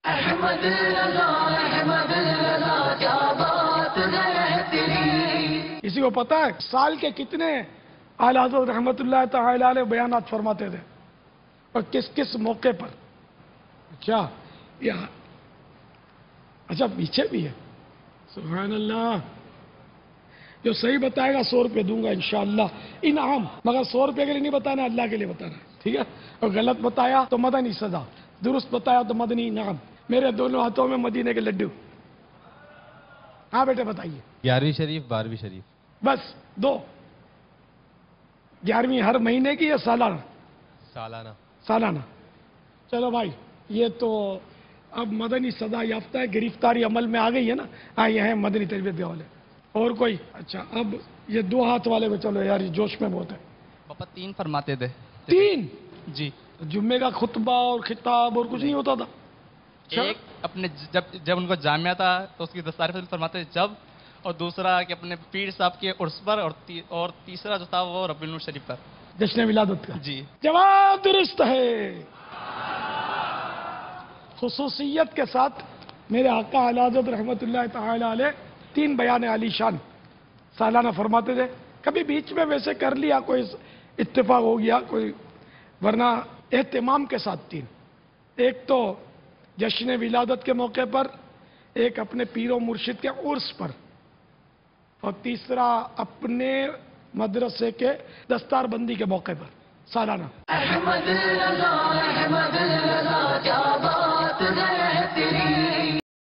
احمد رضا کیا بات ہے تیری. کسی کو پتا ہے سال کے کتنے اعلیٰ حضرت رحمت اللہ تعالی علیہ بیانات فرماتے تھے اور کس کس موقع پر؟ کیا یہاں اچھا پیچھے بھی ہے. سبحان اللہ. جو صحیح بتائے گا 100 روپے دوں گا انشاءاللہ انعام، مگر 100 روپے کے لیے نہیں بتانا، اللہ کے لیے بتانا ہے، ٹھیک ہے؟ اور غلط بتایا تو مدنی سزا، درست بتایا تو مدنی انعام. میرے دونوں ہاتھوں میں مدینے کے لڈو. ہاں بیٹے بتائیے. 11ویں شریف 12ویں شریف. بس 2. 11ویں ہر مہینے کی یا سالانہ؟ سالانہ. سالانہ. چلو بھائی یہ تو اب مدنی سزا یافتہ ہے، گرفتاری عمل میں آ گئی ہے نا. ہاں یہ ہیں مدنی تربیت والے. اور کوئی؟ اچھا اب یہ 2 ہاتھ والے میں چلو یار، یہ جوش میں بہت ہے. پاپا 3 فرماتے تھے. 3 جی. جمعے کا خطبہ اور خطاب اور کچھ نہیں ہوتا تھا؟ ایک اپنے جب ان کو جامعہ تھا تو اس کی دستار فرماتے تھے جب، اور دوسرا کہ اپنے پیر صاحب کے عرس پر، اور تیسرا جو تھا وہ ربیع النور شریف پر. جشن ولادت کا. جی. جواب درست ہے. خصوصیت کے ساتھ میرے آقا اعلیٰ حضرت رحمت اللہ تعالی علیہ 3 بیان علی شان سالانہ فرماتے تھے. کبھی بیچ میں ویسے کر لیا، کوئی اتفاق ہو گیا کوئی، ورنہ اہتمام کے ساتھ 3. ایک تو جشن ولادت کے موقع پر، ایک اپنے پیر و مرشد کے عرس پر، اور تیسرا اپنے مدرسے کے دستار بندی کے موقع پر سالانہ. احمد رضا کیا بات ہے تیری.